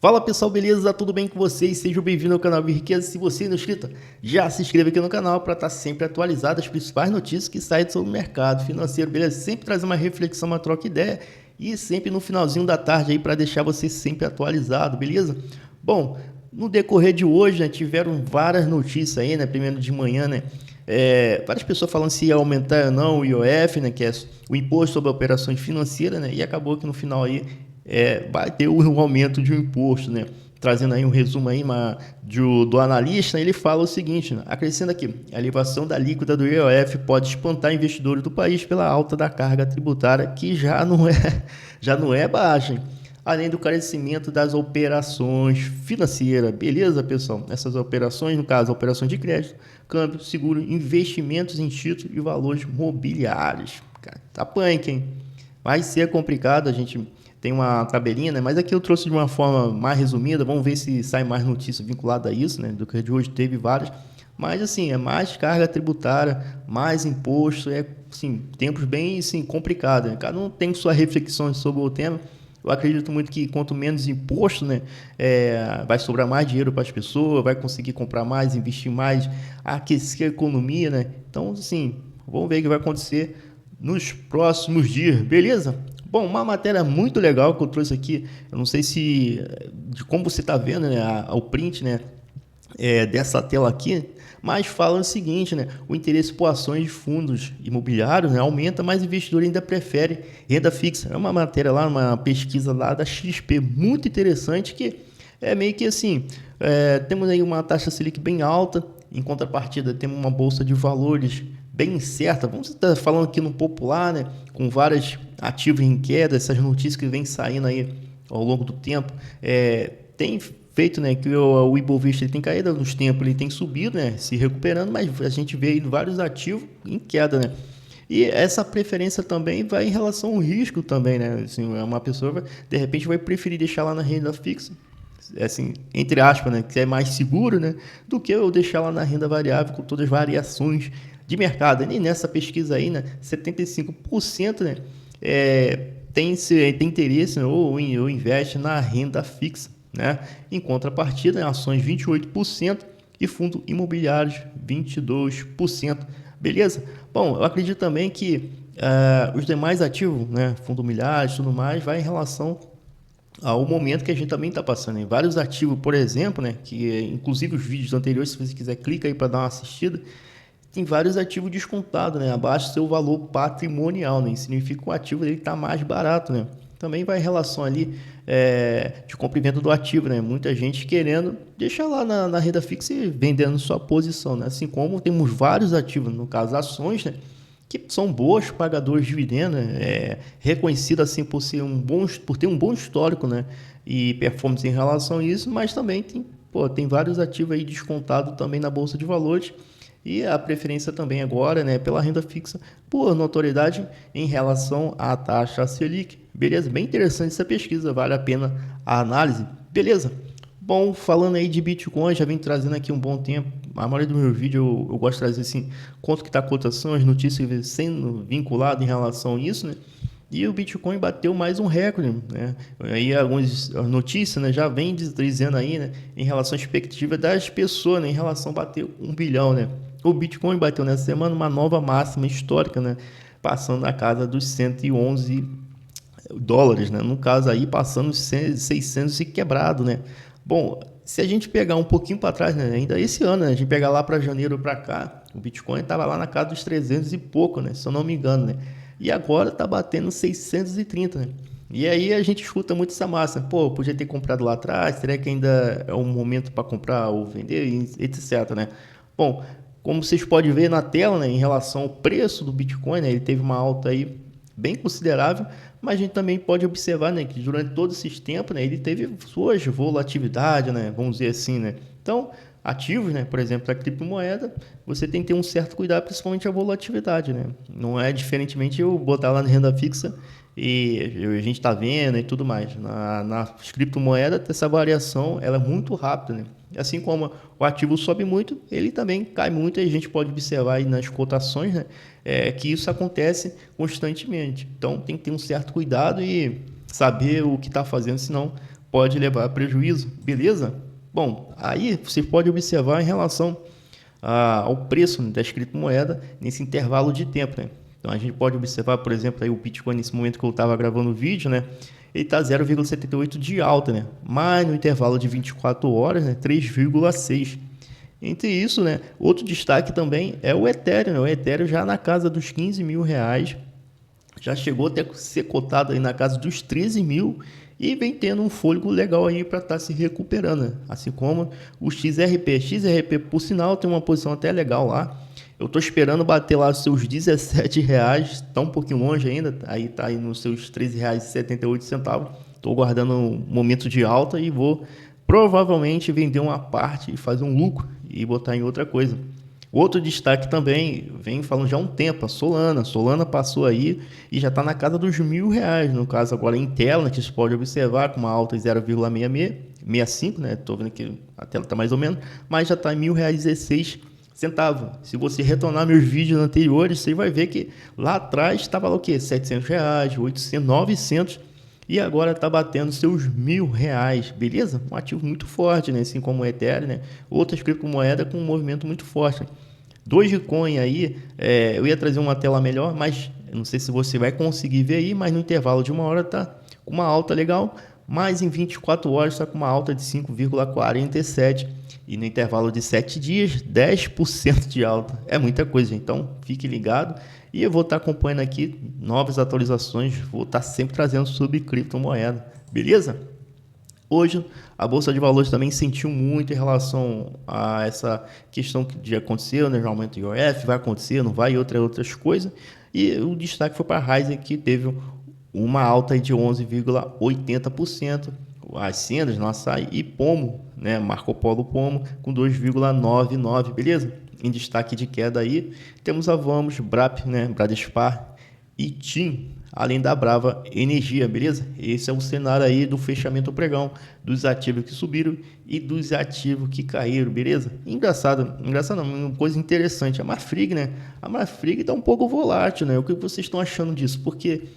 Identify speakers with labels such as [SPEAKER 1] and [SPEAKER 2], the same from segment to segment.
[SPEAKER 1] Fala pessoal, beleza? Tudo bem com vocês? Sejam bem-vindos ao canal Riqueza. Se você não é inscrito, já se inscreva aqui no canal para estar sempre atualizado as principais notícias que saem sobre o mercado financeiro, beleza? Sempre trazer uma reflexão, uma troca de ideia e sempre no finalzinho da tarde aí para deixar você sempre atualizado, beleza? Bom, no decorrer de hoje, né, tiveram várias notícias aí, né? Primeiro de manhã, né? Várias pessoas falando se ia aumentar ou não o IOF, né? Que é o Imposto sobre Operações Financeiras, né? E acabou que no final aí vai ter um aumento de um imposto, né? Trazendo aí um resumo aí do analista, ele fala o seguinte, né? Acrescenta aqui, a elevação da alíquota do IOF pode espantar investidores do país pela alta da carga tributária, que já não é baixa, hein? Além do carecimento das operações financeiras. Beleza, pessoal? Essas operações, no caso, operações de crédito, câmbio, seguro, investimentos em títulos e valores mobiliários. Cara, tá punk, hein? Vai ser complicado, a gente tem uma tabelinha, né? Mas aqui eu trouxe de uma forma mais resumida. Vamos ver se sai mais notícia vinculada a isso, né? Do que de hoje teve várias. Mas assim, é mais carga tributária, mais imposto, assim, tempos bem assim, complicados, né? Cada um tem sua reflexão sobre o tema. Eu acredito muito que quanto menos imposto, né, vai sobrar mais dinheiro para as pessoas, vai conseguir comprar mais, investir mais, aquecer a economia, né? Então, assim, vamos ver o que vai acontecer nos próximos dias, beleza? Bom, uma matéria muito legal que eu trouxe aqui, eu não sei se de como você está vendo, né, o print, né, dessa tela aqui, mas fala o seguinte, né, o interesse por ações de fundos imobiliários, né, aumenta, mas o investidor ainda prefere renda fixa. É uma matéria lá, uma pesquisa lá da XP muito interessante que é meio que assim, temos aí uma taxa Selic bem alta, em contrapartida temos uma bolsa de valores bem incerta. Vamos estar falando aqui no popular, né, com vários ativos em queda, essas notícias que vêm saindo aí ao longo do tempo, tem feito, né, que o Ibovespa ele tem caído nos tempos, ele tem subido, né, se recuperando, mas a gente vê aí vários ativos em queda, né? E essa preferência também vai em relação ao risco também, né? Assim, uma pessoa de repente vai preferir deixar lá na renda fixa, assim, entre aspas, né, que é mais seguro, né, do que eu deixar lá na renda variável com todas as variações de mercado. E nessa pesquisa aí, né, 75%, né, tem interesse, né, ou investe na renda fixa, né? Em contrapartida, ações 28% e fundos imobiliários 22%. Beleza? Bom, eu acredito também que os demais ativos, né, fundos imobiliários e tudo mais, vai em relação ao momento que a gente também está passando. Em vários ativos, por exemplo, né, que inclusive os vídeos anteriores, se você quiser, clica aí para dar uma assistida. Tem vários ativos descontados, né, abaixo do seu valor patrimonial, né? Isso significa que o ativo dele está mais barato, né? Também vai em relação ali de compra e venda do ativo, né? Muita gente querendo deixar lá na renda fixa e vendendo sua posição, né? Assim como temos vários ativos, no caso ações, né, que são boas pagadores de dividendos, né? Reconhecido assim por ser por ter um bom histórico, né, e performance em relação a isso, mas também tem vários ativos aí descontados também na bolsa de valores. E a preferência também agora, né, pela renda fixa, por notoriedade em relação à taxa Selic. Beleza? Bem interessante essa pesquisa, vale a pena a análise. Beleza? Bom, falando aí de Bitcoin, já vem trazendo aqui um bom tempo. A maioria do meu vídeo eu gosto de trazer assim, quanto que está a cotação, as notícias sendo vinculadas em relação a isso, né? E o Bitcoin bateu mais um recorde, né? Aí algumas notícias, né, já vem dizendo aí, né, em relação à expectativa das pessoas, né, em relação a bater 1 bilhão, né? O Bitcoin bateu nessa semana uma nova máxima histórica, né, passando a casa dos 111 dólares, né? No caso aí passando os 600 e quebrado, né? Bom, se a gente pegar um pouquinho para trás, né, ainda esse ano, né, a gente pegar lá para janeiro para cá, o Bitcoin estava lá na casa dos 300 e pouco, né, se eu não me engano, né? E agora está batendo 630, né? E aí a gente escuta muito essa massa, pô, podia ter comprado lá atrás, será que ainda é um momento para comprar ou vender, etc, né? Bom, como vocês podem ver na tela, né, em relação ao preço do Bitcoin, né, ele teve uma alta aí bem considerável, mas a gente também pode observar, né, que durante todos esses tempos, né, ele teve suas volatilidades, né, vamos dizer assim, né. Então, ativos, né, por exemplo, a criptomoeda, você tem que ter um certo cuidado, principalmente a volatilidade, né. Não é diferentemente eu botar lá na renda fixa e a gente está vendo e tudo mais. Nas criptomoedas, essa variação ela é muito rápida, né. Assim como o ativo sobe muito, ele também cai muito e a gente pode observar aí nas cotações, né, que isso acontece constantemente. Então tem que ter um certo cuidado e saber o que está fazendo, senão pode levar a prejuízo, beleza? Bom, aí você pode observar em relação ao preço, né, da criptomoeda nesse intervalo de tempo, né? Então a gente pode observar, por exemplo, aí o Bitcoin nesse momento que eu estava gravando o vídeo, né? Ele está 0,78 de alta, né? Mas no intervalo de 24 horas, né? 3,6. Entre isso, né? Outro destaque também é o Ethereum, né? O Ethereum já na casa dos 15 mil reais, já chegou até a ser cotado aí na casa dos 13 mil e vem tendo um fôlego legal aí para estar se recuperando, né? Assim como o XRP. XRP, por sinal, tem uma posição até legal lá. Eu estou esperando bater lá os seus 17 reais, está um pouquinho longe ainda, aí está aí nos seus 13 reais e 78 centavos. Estou guardando um momento de alta e vou provavelmente vender uma parte e fazer um lucro e botar em outra coisa. Outro destaque também, vem falando já há um tempo, a Solana. Solana passou aí e já está na casa dos R$ 1.000. No caso agora em tela, que você pode observar com uma alta de 0,65, né? Estou vendo que a tela está mais ou menos, mas já está em R$ 1.000,16. Se você retornar meus vídeos anteriores, você vai ver que lá atrás estava lá o quê? R$ 700, 800, 900 e agora está batendo seus R$ 1.000, beleza? Um ativo muito forte, né? Assim como o Ethereum, né? Outras criptomoedas com um movimento muito forte. Dogecoin aí, eu ia trazer uma tela melhor, mas não sei se você vai conseguir ver aí, mas no intervalo de uma hora tá com uma alta legal, mas em 24 horas está com uma alta de 5,47 e no intervalo de 7 dias, 10% de alta. É muita coisa, então fique ligado. E eu vou estar acompanhando aqui novas atualizações, vou estar sempre trazendo sobre criptomoeda, beleza? Hoje, a Bolsa de Valores também sentiu muito em relação a essa questão que já aconteceu, né? O aumento do IOF, vai acontecer, não vai, e outras coisas. E o destaque foi para a Raizen, que teve uma alta de 11,80%. As cenas no açaí e Pomo, né? Marco Polo Pomo com 2,99, beleza? Em destaque de queda aí, temos a Vamos, Brap, né? Bradespar e TIM, além da Brava Energia, beleza? Esse é o cenário aí do fechamento do pregão, dos ativos que subiram e dos ativos que caíram, beleza? Engraçado não, uma coisa interessante, a Marfrig, né? A Marfrig tá um pouco volátil, né? O que vocês estão achando disso? Porque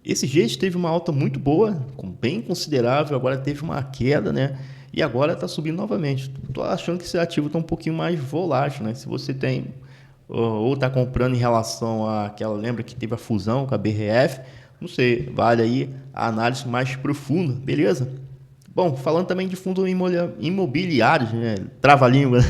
[SPEAKER 1] esse jeito teve uma alta muito boa, bem considerável, agora teve uma queda, né? E agora está subindo novamente. Estou achando que esse ativo está um pouquinho mais volátil, né? Se você tem ou está comprando em relação àquela, lembra que teve a fusão com a BRF, não sei, vale aí a análise mais profunda, beleza? Bom, falando também de fundos imobiliários, né? Trava-língua,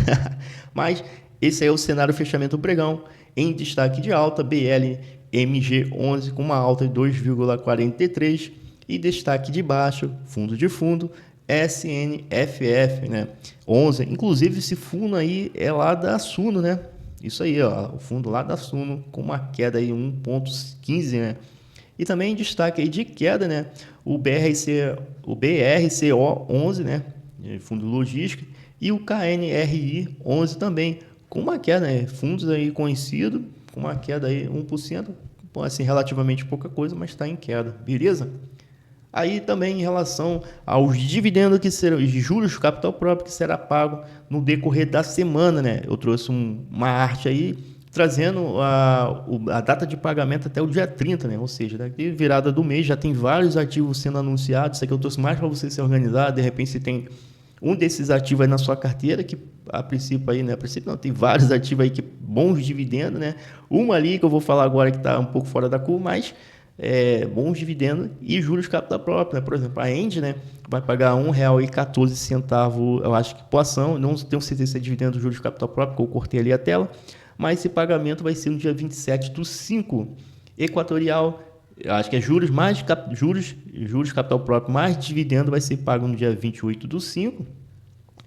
[SPEAKER 1] mas esse aí é o cenário fechamento do pregão, em destaque de alta, BLMG11 com uma alta de 2,43 e destaque de baixo, fundo de fundo, SNFF, né? 11, inclusive esse fundo aí é lá da Suno, né? Isso aí, ó, o fundo lá da Suno com uma queda aí 1,15, né? E também destaque aí de queda, né? O BRCO11, né? Fundo logístico, e o KNRI 11 também com uma queda, né? Fundos aí conhecidos com uma queda aí 1%, assim relativamente pouca coisa, mas está em queda, beleza? Aí também em relação aos dividendos que serão, os juros do capital próprio que será pago no decorrer da semana, né? Eu trouxe uma arte aí trazendo a data de pagamento até o dia 30, né? Ou seja, daqui virada do mês já tem vários ativos sendo anunciados. Isso aqui eu trouxe mais para você se organizar. De repente você tem um desses ativos aí na sua carteira que a princípio aí, né? A princípio não, tem vários ativos aí que bons dividendos, né? Uma ali que eu vou falar agora que está um pouco fora da curva, mas bons dividendos e juros capital próprio, né? Por exemplo, a End, né, vai pagar R$1,14, eu acho que por ação, não tenho certeza se é dividendo dos juros capital próprio, que eu cortei ali a tela, mas esse pagamento vai ser no dia 27/5. Equatorial, eu acho que é juros capital próprio mais dividendo vai ser pago no dia 28/5.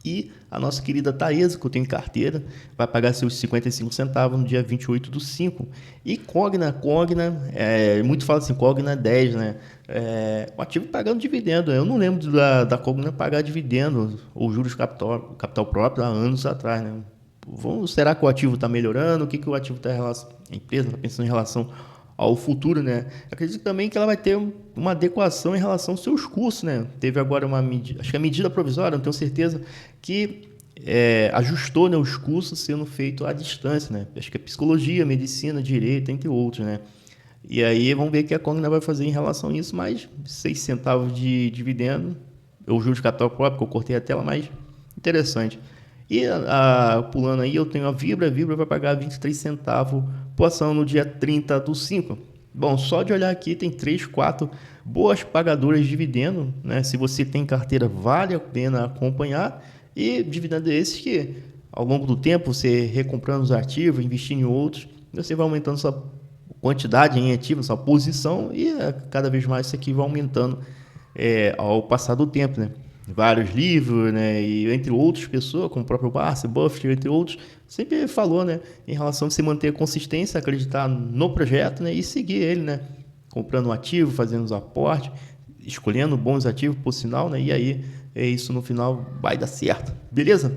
[SPEAKER 1] E a nossa querida Taesa, que eu tenho em carteira, vai pagar seus 55 centavos no dia 28/5. E Cogna, muito fala assim, Cogna 10, né? O ativo pagando dividendo. Eu não lembro da Cogna pagar dividendo ou juros capital próprio há anos atrás, né? Será que o ativo está melhorando? O que o ativo está em relação? A empresa está pensando em relação ao futuro, né? Acredito também que ela vai ter uma adequação em relação aos seus custos, né? Teve agora uma medida, acho que a medida provisória, não tenho certeza, que ajustou, né, os cursos sendo feito à distância, né? Acho que é psicologia, medicina, direito, entre outros, né? E aí vamos ver o que a Cogna vai fazer em relação a isso, mas 6 centavos de dividendo, o juros de capital próprio, que eu cortei a tela, mas interessante. E pulando aí, eu tenho a Vibra vai pagar 23 centavos por ação no dia 30/5. Bom, só de olhar aqui tem 3, 4 boas pagadoras de dividendo, né? Se você tem carteira, vale a pena acompanhar. E dividendo esses que, ao longo do tempo, você recomprando os ativos, investindo em outros, você vai aumentando sua quantidade em ativos, sua posição, e cada vez mais isso aqui vai aumentando ao passar do tempo, né? Vários livros, né, e entre outras pessoas, como o próprio Barça, Buffett, entre outros, sempre falou, né, em relação a você manter a consistência, acreditar no projeto, né, e seguir ele, né, comprando um ativo, fazendo os aportes, escolhendo bons ativos, por sinal, né, e aí isso no final vai dar certo, beleza?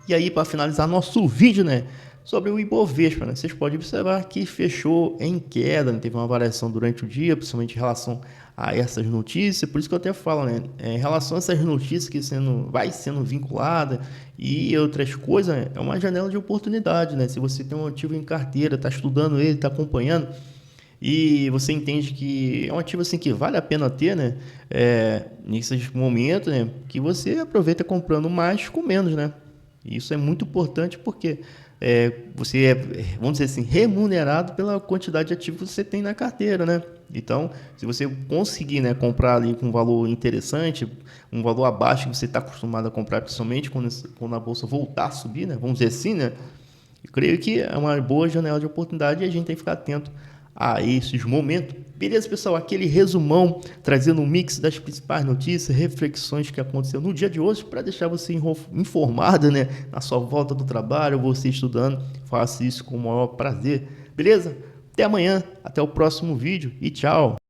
[SPEAKER 1] E aí, para finalizar nosso vídeo, né, sobre o Ibovespa, né, vocês podem observar que fechou em queda, né, teve uma variação durante o dia, principalmente em relação a essas notícias, por isso que eu até falo, né, em relação a essas notícias que vai sendo vinculada e outras coisas, é uma janela de oportunidade, né, se você tem um ativo em carteira, está estudando ele, está acompanhando, e você entende que é um ativo assim que vale a pena ter, né? Nesses momentos, né? Que você aproveita comprando mais com menos, né? Isso é muito importante porque você vamos dizer assim, remunerado pela quantidade de ativos que você tem na carteira, né? Então, se você conseguir, né, comprar ali com um valor interessante, um valor abaixo que você está acostumado a comprar, principalmente quando a bolsa voltar a subir, né? Vamos dizer assim, né? Eu creio que é uma boa janela de oportunidade e a gente tem que ficar atento a esses momentos. Beleza, pessoal? Aquele resumão trazendo um mix das principais notícias, reflexões que aconteceu no dia de hoje para deixar você informado, né, na sua volta do trabalho, você estudando. Faça isso com o maior prazer. Beleza? Até amanhã, até o próximo vídeo e tchau!